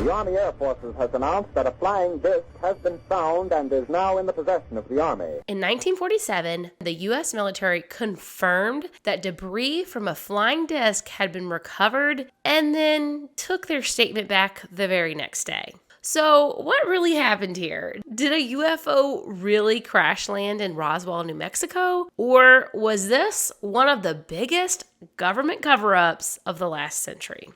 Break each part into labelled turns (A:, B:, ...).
A: The Army Air Forces has announced that a flying disc has been found and is now in the possession of the Army.
B: In 1947, the U.S. military confirmed that debris from a flying disc had been recovered and then took their statement back the very next day. So what really happened here? Did a UFO really crash land in Roswell, New Mexico? Or was this one of the biggest government cover-ups of the last century?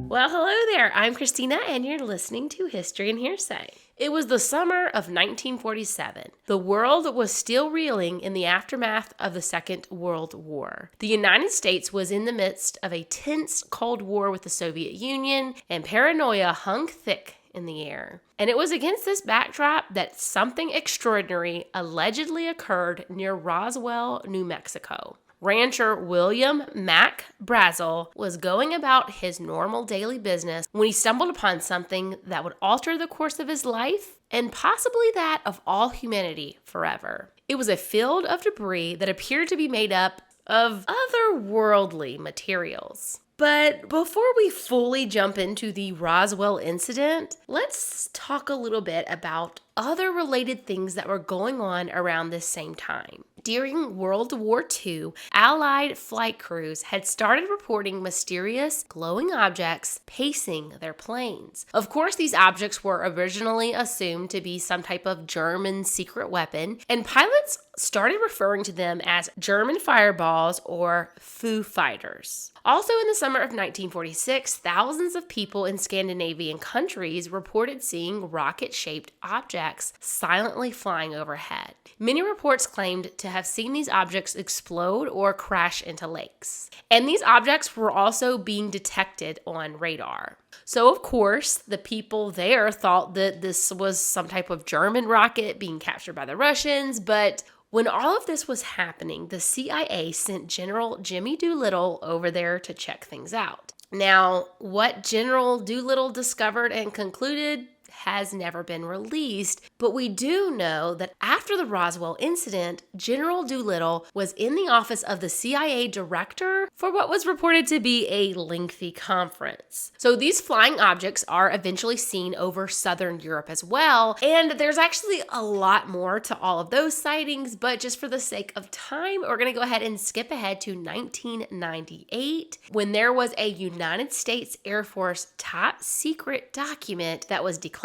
B: Well, hello there. I'm Christina, and you're listening to History and Hearsay. It was the summer of 1947. The world was still reeling in the aftermath of the Second World War. The United States was in the midst of a tense Cold War with the Soviet Union, and paranoia hung thick in the air. And it was against this backdrop that something extraordinary allegedly occurred near Roswell, New Mexico. Rancher William Mac Brazel was going about his normal daily business when he stumbled upon something that would alter the course of his life and possibly that of all humanity forever. It was a field of debris that appeared to be made up of otherworldly materials. But before we fully jump into the Roswell incident, let's talk a little bit about other related things that were going on around this same time. During World War II, Allied flight crews had started reporting mysterious glowing objects pacing their planes. Of course, these objects were originally assumed to be some type of German secret weapon, and pilots started referring to them as German fireballs or Firefighters. Also in the summer of 1946, thousands of people in Scandinavian countries reported seeing rocket-shaped objects silently flying overhead. Many reports claimed to have seen these objects explode or crash into lakes. And these objects were also being detected on radar. So, of course, the people there thought that this was some type of German rocket being captured by the Russians, but when all of this was happening, the CIA sent General Jimmy Doolittle over there to check things out. Now, what General Doolittle discovered and concluded has never been released, but we do know that after the Roswell incident, General Doolittle was in the office of the CIA director for what was reported to be a lengthy conference. So these flying objects are eventually seen over southern Europe as well, and there's actually a lot more to all of those sightings, but just for the sake of time, we're going to go ahead and skip ahead to 1998 when there was a United States Air Force top secret document that was declassified.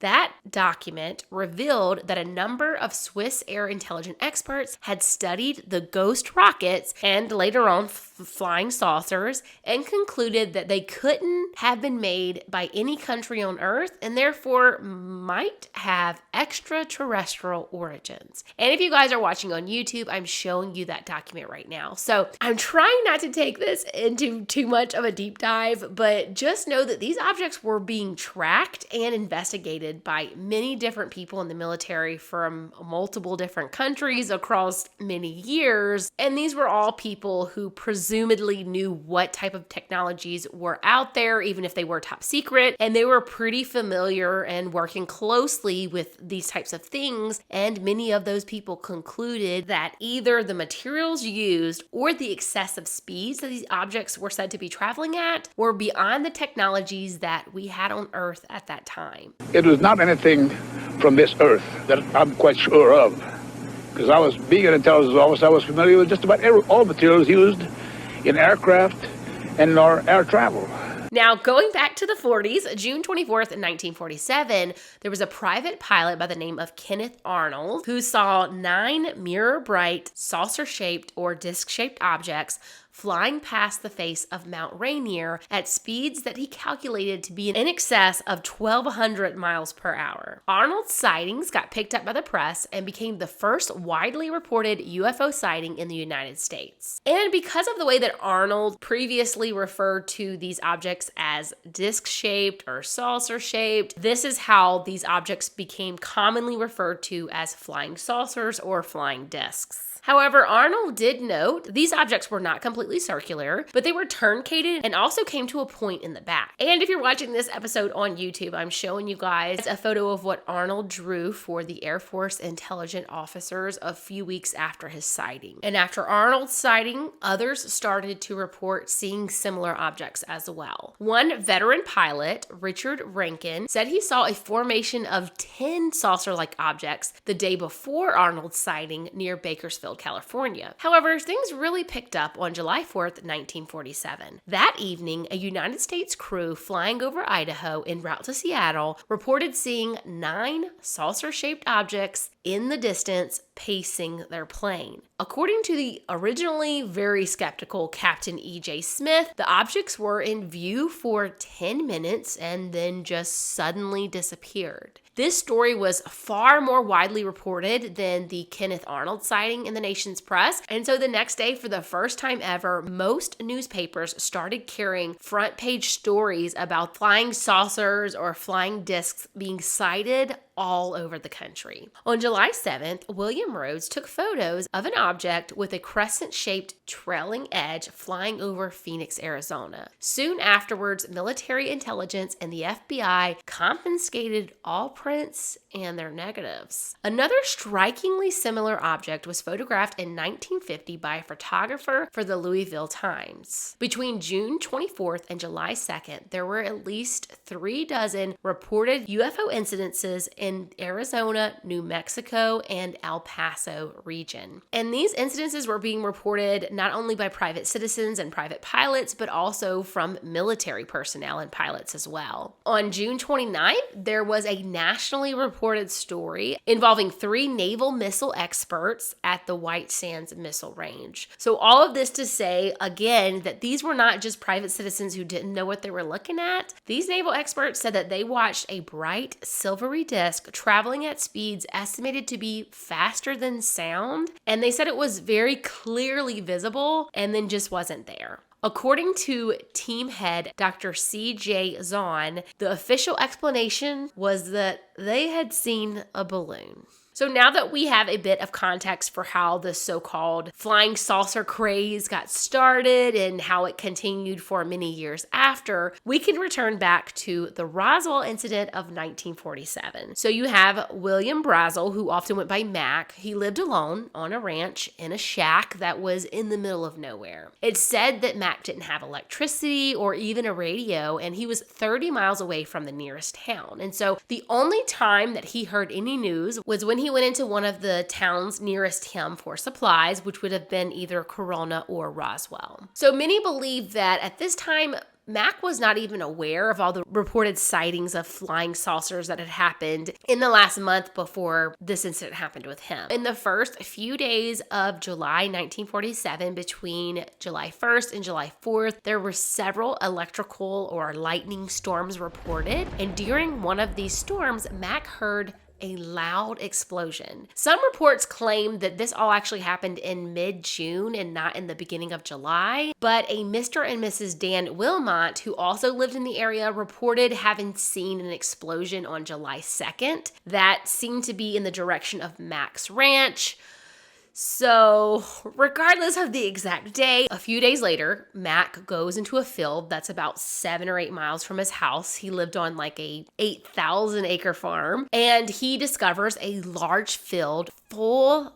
B: That document revealed that a number of Swiss air intelligence experts had studied the ghost rockets and later on flying saucers and concluded that they couldn't have been made by any country on Earth and therefore might have extraterrestrial origins. And if you guys are watching on YouTube, I'm showing you that document right now. So I'm trying not to take this into too much of a deep dive, but just know that these objects were being tracked and investigated by many different people in the military from multiple different countries across many years. And these were all people who presumably knew what type of technologies were out there, even if they were top secret. And they were pretty familiar and working closely with these types of things. And many of those people concluded that either the materials used or the excessive speeds that these objects were said to be traveling at were beyond the technologies that we had on Earth at that time.
C: It was not anything from this Earth that I'm quite sure of, because being an intelligence officer, I was familiar with just about all materials used in aircraft and in our air travel.
B: Now, going back to the 40s, June 24th, 1947, there was a private pilot by the name of Kenneth Arnold who saw 9 mirror-bright, saucer-shaped or disc-shaped objects flying past the face of Mount Rainier at speeds that he calculated to be in excess of 1,200 miles per hour. Arnold's sightings got picked up by the press and became the first widely reported UFO sighting in the United States. And because of the way that Arnold previously referred to these objects as disc-shaped or saucer-shaped, this is how these objects became commonly referred to as flying saucers or flying discs. However, Arnold did note these objects were not completely circular, but they were truncated and also came to a point in the back. And if you're watching this episode on YouTube, I'm showing you guys a photo of what Arnold drew for the Air Force intelligence officers a few weeks after his sighting. And after Arnold's sighting, others started to report seeing similar objects as well. One veteran pilot, Richard Rankin, said he saw a formation of 10 saucer-like objects the day before Arnold's sighting near Bakersfield, California. However, things really picked up on July 4th, 1947. That evening, a United States crew flying over Idaho en route to Seattle reported seeing 9 saucer-shaped objects in the distance pacing their plane. According to the originally very skeptical Captain E.J. Smith, the objects were in view for 10 minutes and then just suddenly disappeared. This story was far more widely reported than the Kenneth Arnold sighting in the nation's press, and so the next day, for the first time ever, most newspapers started carrying front page stories about flying saucers or flying discs being sighted all over the country. On July 7th, William Rhodes took photos of an object with a crescent-shaped trailing edge flying over Phoenix, Arizona. Soon afterwards, military intelligence and the FBI confiscated all prints and their negatives. Another strikingly similar object was photographed in 1950 by a photographer for the Louisville Times. Between June 24th and July 2nd, there were at least 36 reported UFO incidences in Arizona, New Mexico, and El Paso region. And these incidences were being reported not only by private citizens and private pilots, but also from military personnel and pilots as well. On June 29th, there was a nationally reported story involving 3 naval missile experts at the White Sands Missile Range. So all of this to say, again, that these were not just private citizens who didn't know what they were looking at. These naval experts said that they watched a bright silvery disc traveling at speeds estimated to be faster than sound, and they said it was very clearly visible and then just wasn't there. According to team head Dr. C.J. Zahn, the official explanation was that they had seen a balloon. So now that we have a bit of context for how the so-called flying saucer craze got started and how it continued for many years after, we can return back to the Roswell incident of 1947. So you have William Brazel, who often went by Mac. He lived alone on a ranch in a shack that was in the middle of nowhere. It's said that Mac didn't have electricity or even a radio, and he was 30 miles away from the nearest town. And so the only time that he heard any news was when he went into one of the towns nearest him for supplies, which would have been either Corona or Roswell. So many believe that at this time, Mac was not even aware of all the reported sightings of flying saucers that had happened in the last month before this incident happened with him. In the first few days of July 1947, between July 1st and July 4th, there were several electrical or lightning storms reported, and during one of these storms, Mac heard a loud explosion. Some reports claim that this all actually happened in mid-June and not in the beginning of July, but a Mr. and Mrs. Dan Wilmot, who also lived in the area, reported having seen an explosion on July 2nd that seemed to be in the direction of Mac's ranch. So, regardless of the exact day, a few days later, Mac goes into a field that's about 7 or 8 miles from his house. He lived on like a 8,000 acre farm, and he discovers a large field full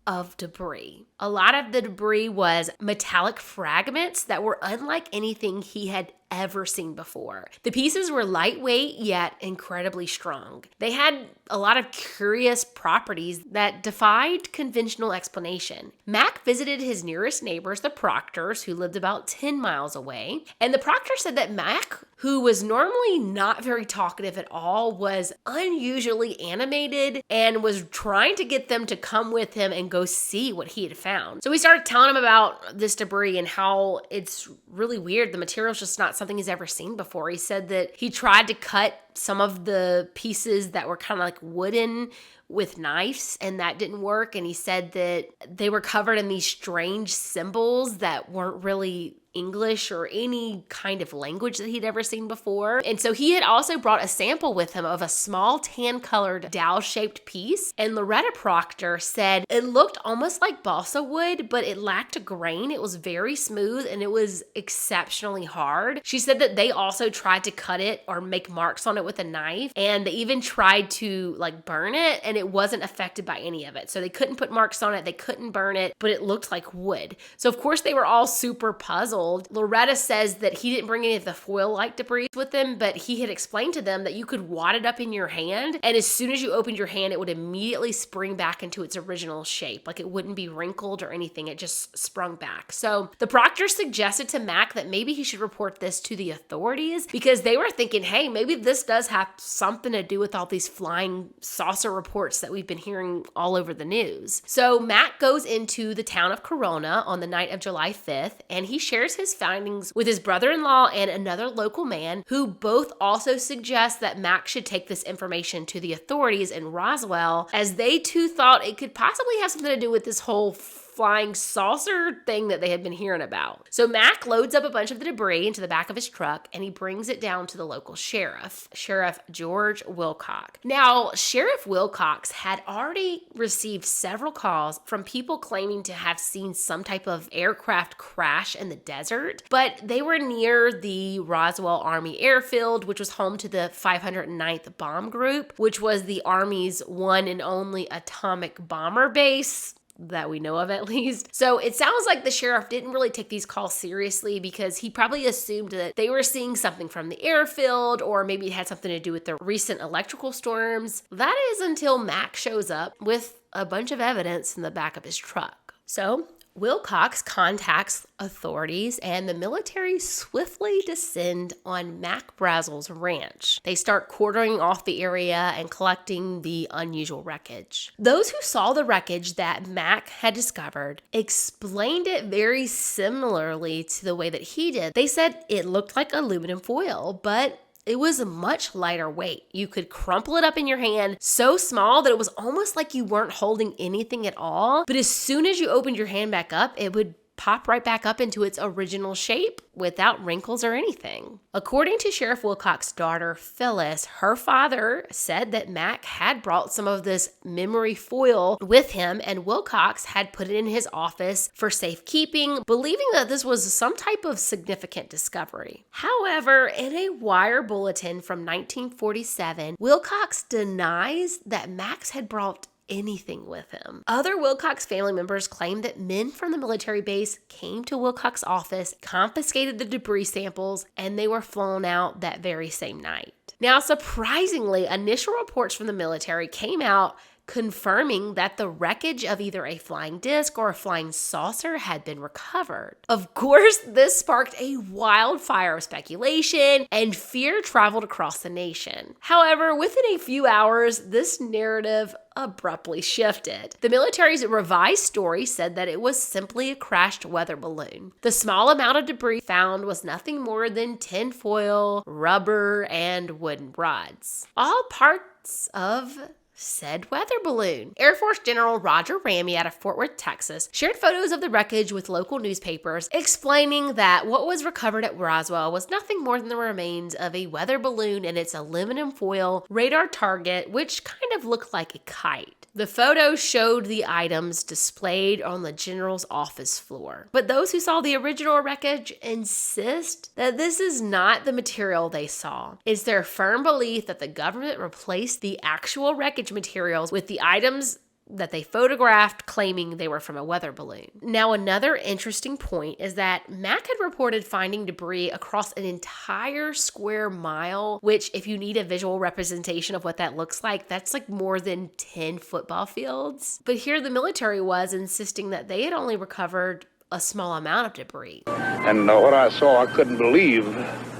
B: of debris. A lot of the debris was metallic fragments that were unlike anything he had ever seen before. The pieces were lightweight yet incredibly strong. They had a lot of curious properties that defied conventional explanation. Mac visited his nearest neighbors, the Proctors, who lived about 10 miles away, and the Proctor said that Mac, who was normally not very talkative at all, was unusually animated and was trying to get them to come with him and go see what he had found. So we started telling him about this debris and how it's really weird. The material's just not something he's ever seen before. He said that he tried to cut some of the pieces that were kind of like wooden with knives, and that didn't work. And he said that they were covered in these strange symbols that weren't really English or any kind of language that he'd ever seen before. And so he had also brought a sample with him of a small tan-colored dowel-shaped piece. And Loretta Proctor said it looked almost like balsa wood, but it lacked a grain. It was very smooth and it was exceptionally hard. She said that they also tried to cut it or make marks on it with a knife, and they even tried to like burn it, and it wasn't affected by any of it. So they couldn't put marks on it, they couldn't burn it, but it looked like wood. So of course they were all super puzzled. Loretta says that he didn't bring any of the foil-like debris with him, but he had explained to them that you could wad it up in your hand, and as soon as you opened your hand, it would immediately spring back into its original shape. Like it wouldn't be wrinkled or anything. It just sprung back. So the Proctor suggested to Mac that maybe he should report this to the authorities, because they were thinking, hey, maybe this does have something to do with all these flying saucer reports that we've been hearing all over the news. So Mac goes into the town of Corona on the night of July 5th, and he shares his findings with his brother-in-law and another local man, who both also suggest that Mac should take this information to the authorities in Roswell, as they too thought it could possibly have something to do with this whole flying saucer thing that they had been hearing about. So Mac loads up a bunch of the debris into the back of his truck, and he brings it down to the local sheriff, Sheriff George Wilcox. Now, Sheriff Wilcox had already received several calls from people claiming to have seen some type of aircraft crash in the desert, but they were near the Roswell Army Airfield, which was home to the 509th Bomb Group, which was the Army's one and only atomic bomber base that we know of, at least. So it sounds like the sheriff didn't really take these calls seriously, because he probably assumed that they were seeing something from the airfield, or maybe it had something to do with the recent electrical storms. That is until Mac shows up with a bunch of evidence in the back of his truck. So Wilcox contacts authorities, and the military swiftly descend on Mac Brazel's ranch. They start quartering off the area and collecting the unusual wreckage. Those who saw the wreckage that Mac had discovered explained it very similarly to the way that he did. They said it looked like aluminum foil, but it was a much lighter weight. You could crumple it up in your hand so small that it was almost like you weren't holding anything at all. But as soon as you opened your hand back up, it would pop right back up into its original shape without wrinkles or anything. According to Sheriff Wilcox's daughter, Phyllis, her father said that Mac had brought some of this memory foil with him, and Wilcox had put it in his office for safekeeping, believing that this was some type of significant discovery. However, in a wire bulletin from 1947, Wilcox denies that Max had brought anything with him. Other Wilcox family members claim that men from the military base came to Wilcox's office, confiscated the debris samples, and they were flown out that very same night. Now, surprisingly, initial reports from the military came out confirming that the wreckage of either a flying disc or a flying saucer had been recovered. Of course, this sparked a wildfire of speculation, and fear traveled across the nation. However, within a few hours, this narrative abruptly shifted. The military's revised story said that it was simply a crashed weather balloon. The small amount of debris found was nothing more than tinfoil, rubber, and wooden rods, all parts of said weather balloon. Air Force General Roger Ramey out of Fort Worth, Texas, shared photos of the wreckage with local newspapers, explaining that what was recovered at Roswell was nothing more than the remains of a weather balloon and its aluminum foil radar target, which kind of looked like a kite. The photo showed the items displayed on the general's office floor. But those who saw the original wreckage insist that this is not the material they saw. It's their firm belief that the government replaced the actual wreckage materials with the items that they photographed, claiming they were from a weather balloon. Now, another interesting point is that Mac had reported finding debris across an entire square mile, which, if you need a visual representation of what that looks like, that's like more than 10 football fields. But here the military was insisting that they had only recovered a small amount of debris.
C: And what I saw, I couldn't believe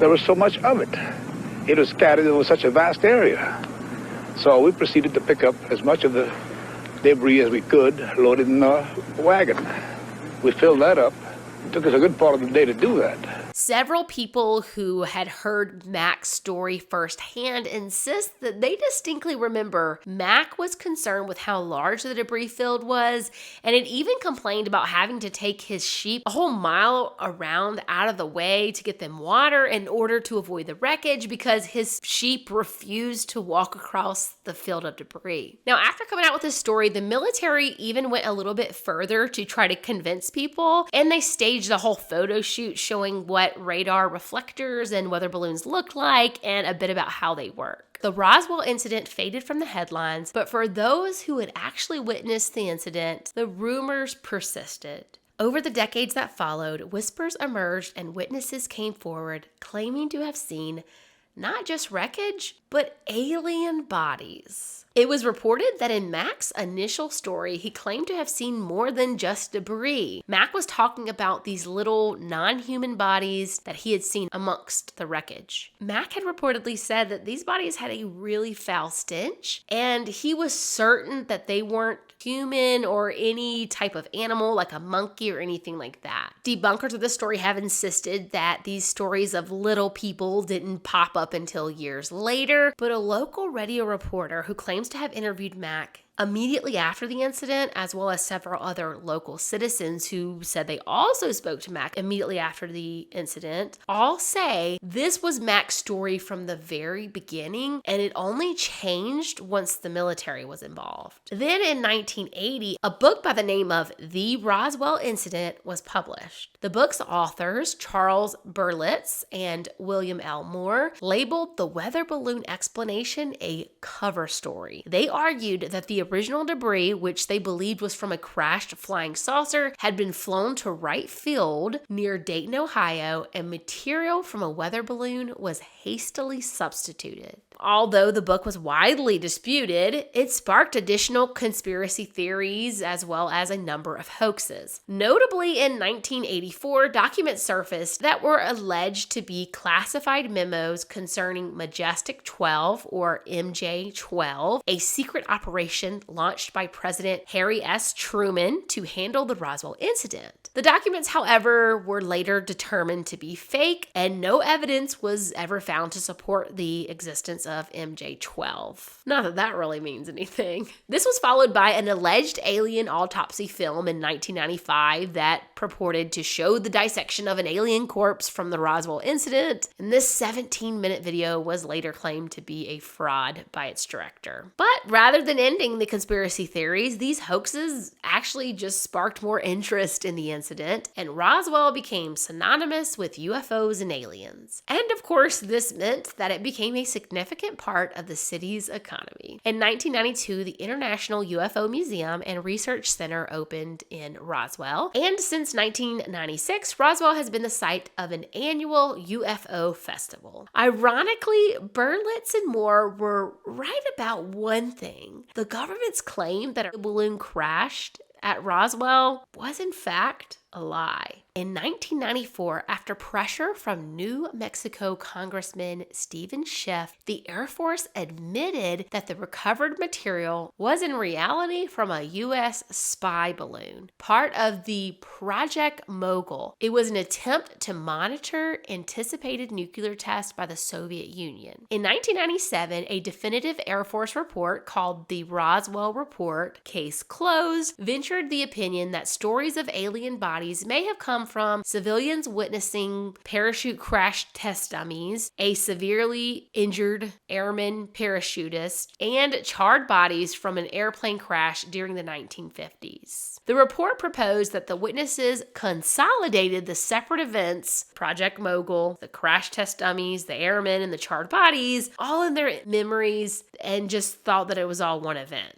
C: there was so much of it. It was scattered over such a vast area. So we proceeded to pick up as much of the debris as we could, load it in a wagon. We filled that up. It took us a good part of the day to do that.
B: Several people who had heard Mac's story firsthand insist that they distinctly remember Mac was concerned with how large the debris field was, and had even complained about having to take his sheep a whole mile around out of the way to get them water in order to avoid the wreckage because his sheep refused to walk across the field of debris. Now, after coming out with this story, the military even went a little bit further to try to convince people, and they staged a whole photo shoot showing what radar reflectors and weather balloons looked like and a bit about how they work. The Roswell incident faded from the headlines, but for those who had actually witnessed the incident, the rumors persisted. Over the decades that followed, whispers emerged and witnesses came forward claiming to have seen not just wreckage, but alien bodies. It was reported that in Mac's initial story, he claimed to have seen more than just debris. Mac was talking about these little non-human bodies that he had seen amongst the wreckage. Mac had reportedly said that these bodies had a really foul stench, and he was certain that they weren't human or any type of animal like a monkey or anything like that. Debunkers of this story have insisted that these stories of little people didn't pop up until years later, but a local radio reporter who claims to have interviewed Mac immediately after the incident, as well as several other local citizens who said they also spoke to Mac immediately after the incident, all say this was Mac's story from the very beginning, and it only changed once the military was involved. Then in 1980, a book by the name of The Roswell Incident was published. The book's authors, Charles Berlitz and William L. Moore, labeled the weather balloon explanation a cover story. They argued that the original debris, which they believed was from a crashed flying saucer, had been flown to Wright Field near Dayton, Ohio, and material from a weather balloon was hastily substituted. Although the book was widely disputed, it sparked additional conspiracy theories as well as a number of hoaxes. Notably, in 1984, documents surfaced that were alleged to be classified memos concerning Majestic 12 or MJ-12, a secret operation launched by President Harry S. Truman to handle the Roswell incident. The documents, however, were later determined to be fake, and no evidence was ever found to support the existence of MJ-12. Not that that really means anything. This was followed by an alleged alien autopsy film in 1995 that purported to show the dissection of an alien corpse from the Roswell incident, and this 17-minute video was later claimed to be a fraud by its director. But rather than ending the conspiracy theories, these hoaxes actually just sparked more interest in the incident, and Roswell became synonymous with UFOs and aliens. And of course, this meant that it became a significant part of the city's economy. In 1992, the International UFO Museum and Research Center opened in Roswell, and since 1996, Roswell has been the site of an annual UFO festival. Ironically, Berlitz and Moore were right about one thing. The government's claim that a balloon crashed at Roswell was in fact a lie. In 1994, after pressure from New Mexico Congressman Stephen Schiff, the Air Force admitted that the recovered material was in reality from a U.S. spy balloon, part of the Project Mogul. It was an attempt to monitor anticipated nuclear tests by the Soviet Union. In 1997, a definitive Air Force report called the Roswell Report, Case Closed, ventured the opinion that stories of alien bodies may have come from civilians witnessing parachute crash test dummies, a severely injured airman parachutist, and charred bodies from an airplane crash during the 1950s. The report proposed that the witnesses consolidated the separate events, Project Mogul, the crash test dummies, the airmen, and the charred bodies, all in their memories, and just thought that it was all one event.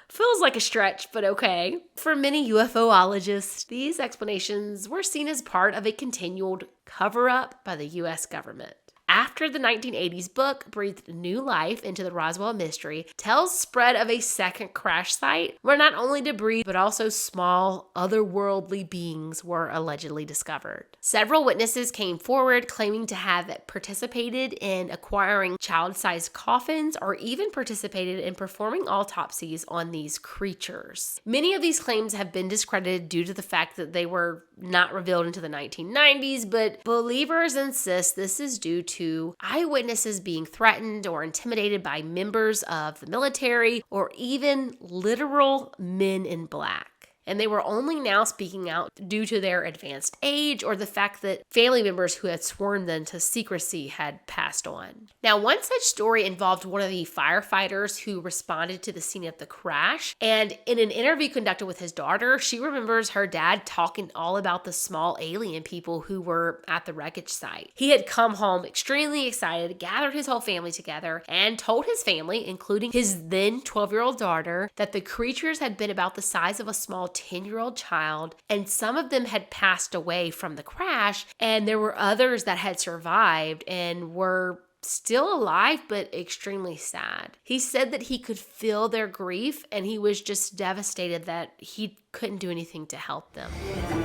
B: Feels like a stretch, but okay. For many UFOologists, these explanations were seen as part of a continued cover-up by the U.S. government. After after the 1980s book breathed new life into the Roswell mystery, tells spread of a second crash site where not only debris but also small, otherworldly beings were allegedly discovered. Several witnesses came forward claiming to have participated in acquiring child-sized coffins or even participated in performing autopsies on these creatures. Many of these claims have been discredited due to the fact that they were not revealed into the 1990s, but believers insist this is due to eyewitnesses being threatened or intimidated by members of the military or even literal men in black. And they were only now speaking out due to their advanced age or the fact that family members who had sworn them to secrecy had passed on. Now, one such story involved one of the firefighters who responded to the scene of the crash. And in an interview conducted with his daughter, she remembers her dad talking all about the small alien people who were at the wreckage site. He had come home extremely excited, gathered his whole family together, and told his family, including his then 12-year-old daughter, that the creatures had been about the size of a small 10-year-old child, and some of them had passed away from the crash, and there were others that had survived and were still alive but extremely sad. He said that he could feel their grief and he was just devastated that he couldn't do anything to help them.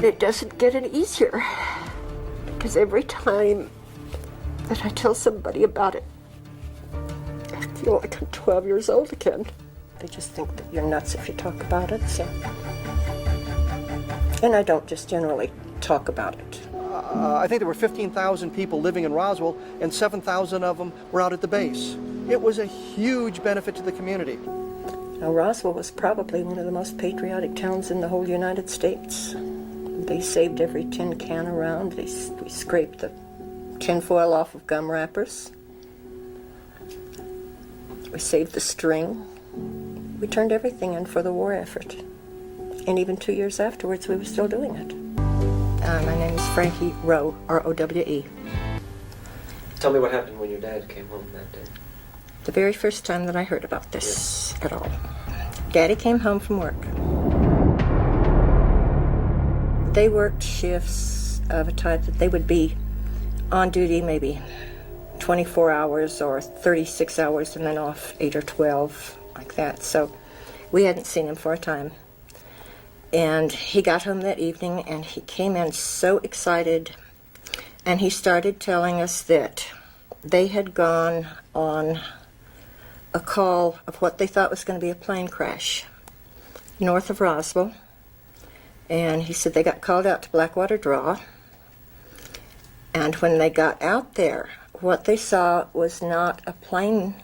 D: It doesn't get any easier because every time that I tell somebody about it, I feel like I'm 12 years old again. They just think that you're nuts if you talk about it, so. And I don't just generally talk about it.
E: I think there were 15,000 people living in Roswell, and 7,000 of them were out at the base. It was a huge benefit to the community.
D: Now, Roswell was probably one of the most patriotic towns in the whole United States. They saved every tin can around. We scraped the tinfoil off of gum wrappers. We saved the string. We turned everything in for the war effort. And even 2 years afterwards, we were still doing it. My name is Frankie Rowe, R-O-W-E.
F: Tell me what happened when your dad came home that day.
D: The very first time that I heard about this at all. Daddy came home from work. They worked shifts of a type that they would be on duty maybe 24 hours or 36 hours and then off 8 or 12, like that. So we hadn't seen him for a time. And he got home that evening and he came in so excited and he started telling us that they had gone on a call of what they thought was going to be a plane crash north of Roswell. And he said they got called out to Blackwater Draw. And when they got out there, what they saw was not a plane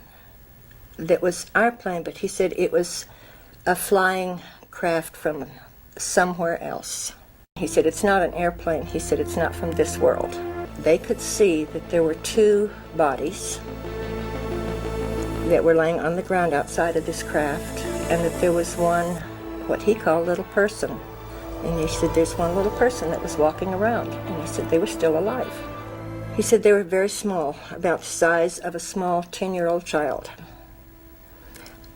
D: that was our plane, but he said it was a flying craft from somewhere else. He said it's not an airplane. He said it's not from this world. They could see that there were two bodies that were laying on the ground outside of this craft, and that there was one, what he called little person. And he said there's one little person that was walking around, and he said they were still alive. He said they were very small, about the size of a small 10-year-old child.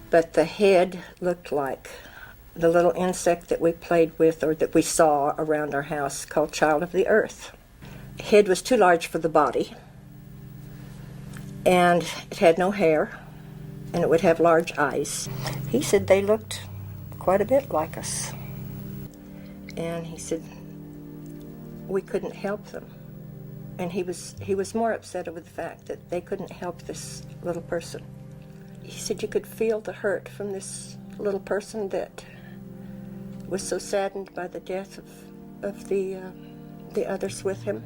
D: But the head looked like the little insect that we played with or that we saw around our house called Child of the Earth. Head was too large for the body, and it had no hair, and it would have large eyes. He said they looked quite a bit like us. And he said we couldn't help them. And he was more upset over the fact that they couldn't help this little person. He said you could feel the hurt from this little person that was so saddened by the death of the others with him.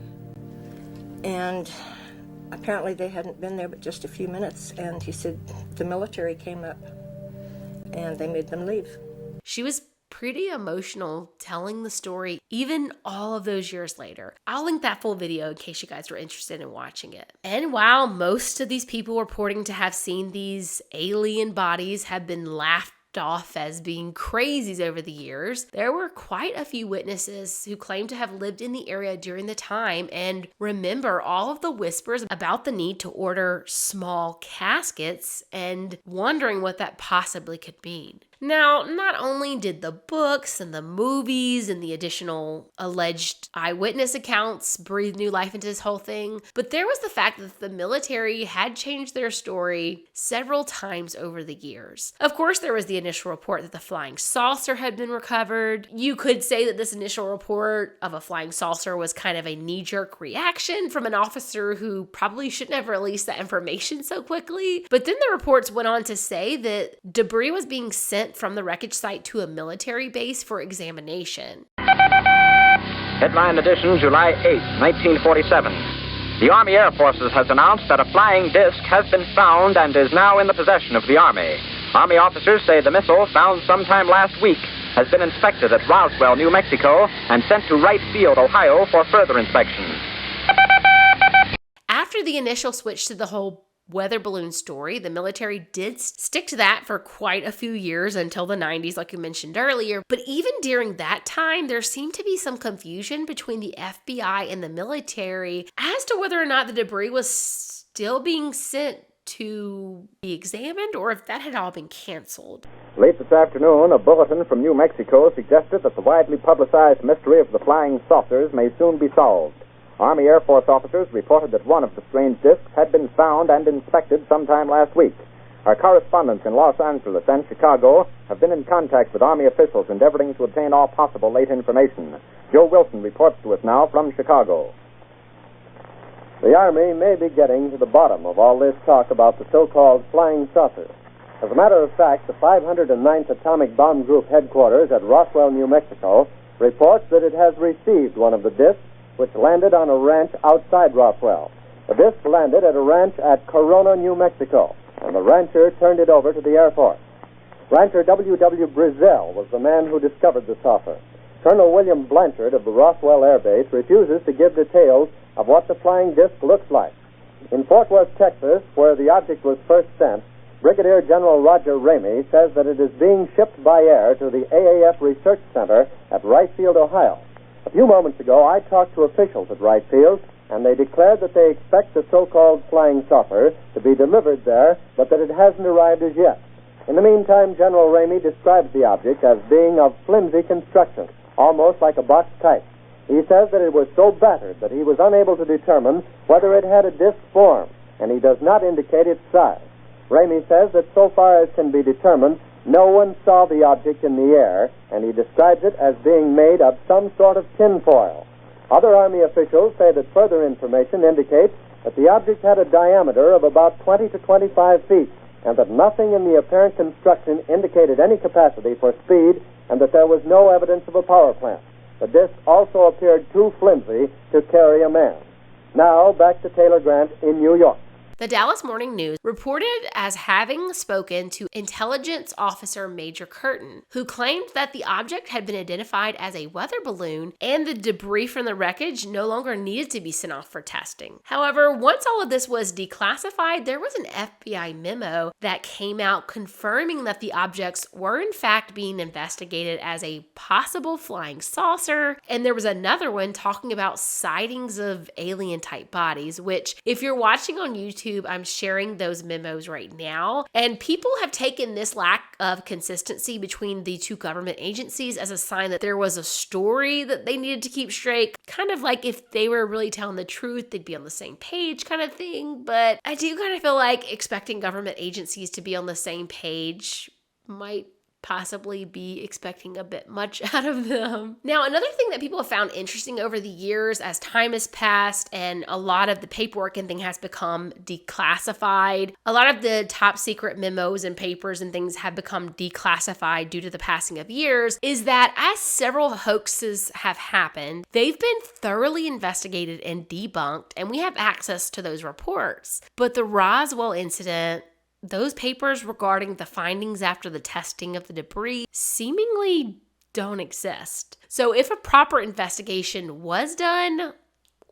D: And apparently they hadn't been there but just a few minutes, and he said the military came up and they made them leave.
B: She was pretty emotional telling the story even all of those years later. I'll link that full video in case you guys were interested in watching it. And while most of these people reporting to have seen these alien bodies have been laughed off as being crazies over the years, there were quite a few witnesses who claimed to have lived in the area during the time and remember all of the whispers about the need to order small caskets and wondering what that possibly could mean. Now, not only did the books and the movies and the additional alleged eyewitness accounts breathe new life into this whole thing, but there was the fact that the military had changed their story several times over the years. Of course, there was the initial report that the flying saucer had been recovered. You could say that this initial report of a flying saucer was kind of a knee-jerk reaction from an officer who probably shouldn't have released that information so quickly. But then the reports went on to say that debris was being sent from the wreckage site to a military base for examination.
G: Headline edition, July 8, 1947. The Army Air Forces has announced that a flying disc has been found and is now in the possession of the Army. Army officers say the missile, found sometime last week, has been inspected at Roswell, New Mexico, and sent to Wright Field, Ohio, for further inspection.
B: After the initial switch to the whole weather balloon story, the military did stick to that for quite a few years until the 90s, like you mentioned earlier. But even during that time, there seemed to be some confusion between the FBI and the military as to whether or not the debris was still being sent to be examined or if that had all been canceled.
A: Late this afternoon, a bulletin from New Mexico suggested that the widely publicized mystery of the flying saucers may soon be solved. Army Air Force officers reported that one of the strange discs had been found and inspected sometime last week. Our correspondents in Los Angeles and Chicago have been in contact with Army officials endeavoring to obtain all possible late information. Joe Wilson reports to us now from Chicago.
H: The Army may be getting to the bottom of all this talk about the so-called flying saucer. As a matter of fact, the 509th Atomic Bomb Group headquarters at Roswell, New Mexico, reports that it has received one of the discs which landed on a ranch outside Roswell. The disc landed at a ranch at Corona, New Mexico, and the rancher turned it over to the Air Force. Rancher W.W. Brizell was the man who discovered the saucer. Colonel William Blanchard of the Roswell Air Base refuses to give details of what the flying disc looks like. In Fort Worth, Texas, where the object was first sent, Brigadier General Roger Ramey says that it is being shipped by air to the AAF Research Center at Wright Field, Ohio. A few moments ago, I talked to officials at Wright Field, and they declared that they expect the so-called flying saucer to be delivered there, but that it hasn't arrived as yet. In the meantime, General Ramey describes the object as being of flimsy construction, almost like a box kite. He says that it was so battered that he was unable to determine whether it had a disc form, and he does not indicate its size. Ramey says that so far as can be determined, no one saw the object in the air, and he describes it as being made of some sort of tinfoil. Other Army officials say that further information indicates that the object had a diameter of about 20 to 25 feet, and that nothing in the apparent construction indicated any capacity for speed, and that there was no evidence of a power plant. The disc also appeared too flimsy to carry a man. Now, back to Taylor Grant in New York.
B: The Dallas Morning News reported as having spoken to Intelligence Officer Major Curtin, who claimed that the object had been identified as a weather balloon and the debris from the wreckage no longer needed to be sent off for testing. However, once all of this was declassified, there was an FBI memo that came out confirming that the objects were in fact being investigated as a possible flying saucer, and there was another one talking about sightings of alien-type bodies, which, if you're watching on YouTube, I'm sharing those memos right now. And people have taken this lack of consistency between the two government agencies as a sign that there was a story that they needed to keep straight. Kind of like if they were really telling the truth, they'd be on the same page kind of thing. But I do kind of feel like expecting government agencies to be on the same page might possibly be expecting a bit much out of them. Now, another thing that people have found interesting over the years as time has passed and a lot of the paperwork and thing has become declassified, a lot of the top secret memos and papers and things have become declassified due to the passing of years, is that as several hoaxes have happened, they've been thoroughly investigated and debunked, and we have access to those reports. But the Roswell incident, those papers regarding the findings after the testing of the debris seemingly don't exist. So if a proper investigation was done,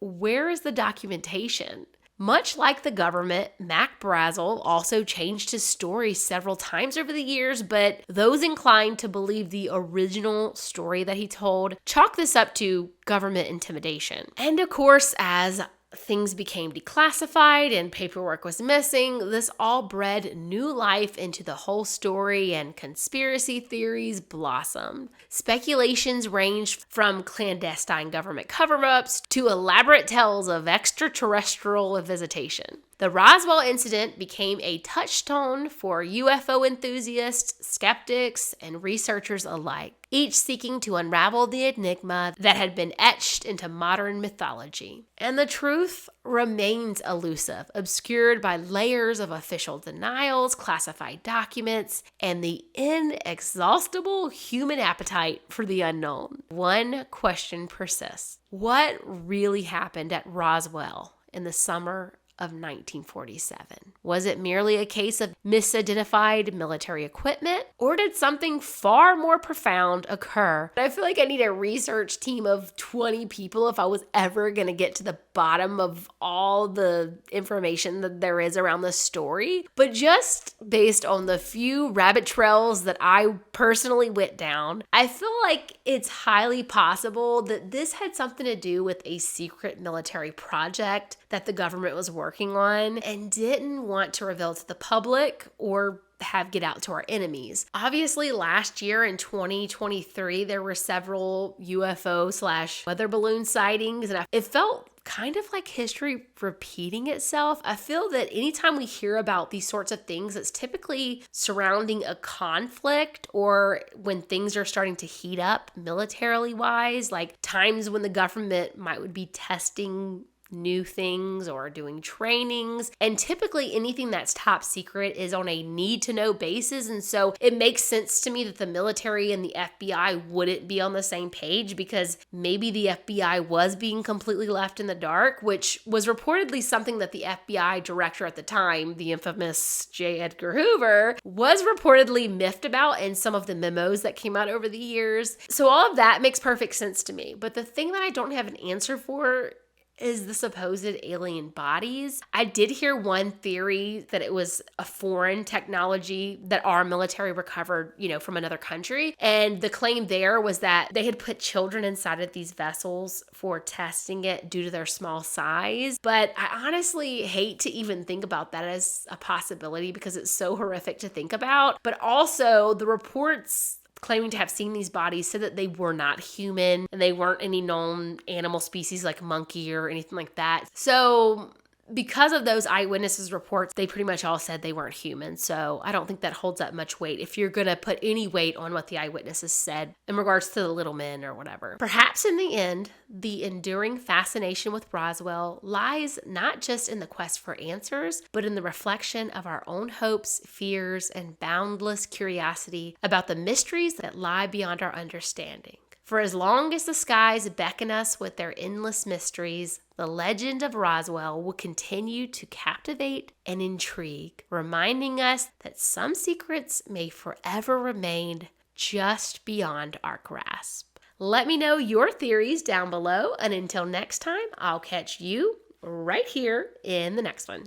B: where is the documentation? Much like the government, Mac Brazel also changed his story several times over the years, but those inclined to believe the original story that he told chalk this up to government intimidation. And of course, as things became declassified and paperwork was missing, this all bred new life into the whole story, and conspiracy theories blossomed. Speculations ranged from clandestine government cover-ups to elaborate tales of extraterrestrial visitation. The Roswell incident became a touchstone for UFO enthusiasts, skeptics, and researchers alike, each seeking to unravel the enigma that had been etched into modern mythology. And the truth remains elusive, obscured by layers of official denials, classified documents, and the inexhaustible human appetite for the unknown. One question persists. What really happened at Roswell in the summer of 1947? Was it merely a case of misidentified military equipment, or did something far more profound occur? I feel like I need a research team of 20 people if I was ever going to get to the bottom of all the information that there is around this story. But just based on the few rabbit trails that I personally went down, I feel like it's highly possible that this had something to do with a secret military project that the government was working on and didn't want to reveal to the public or have get out to our enemies. Obviously, last year in 2023, there were several UFO/weather balloon sightings, and it felt kind of like history repeating itself. I feel that anytime we hear about these sorts of things, it's typically surrounding a conflict or when things are starting to heat up militarily wise, like times when the government would be testing new things or doing trainings. And typically anything that's top secret is on a need to know basis. And so it makes sense to me that the military and the FBI wouldn't be on the same page, because maybe the FBI was being completely left in the dark, which was reportedly something that the FBI director at the time, the infamous J. Edgar Hoover, was reportedly miffed about in some of the memos that came out over the years. So all of that makes perfect sense to me. But the thing that I don't have an answer for is the supposed alien bodies. I did hear one theory that it was a foreign technology that our military recovered, from another country. And the claim there was that they had put children inside of these vessels for testing it due to their small size. But I honestly hate to even think about that as a possibility because it's so horrific to think about. But also the reports claiming to have seen these bodies said that they were not human and they weren't any known animal species like monkey or anything like that. So because of those eyewitnesses' reports, they pretty much all said they weren't human. So I don't think that holds up much weight if you're going to put any weight on what the eyewitnesses said in regards to the little men or whatever. Perhaps in the end, the enduring fascination with Roswell lies not just in the quest for answers, but in the reflection of our own hopes, fears, and boundless curiosity about the mysteries that lie beyond our understanding. For as long as the skies beckon us with their endless mysteries, the legend of Roswell will continue to captivate and intrigue, reminding us that some secrets may forever remain just beyond our grasp. Let me know your theories down below, and until next time, I'll catch you right here in the next one.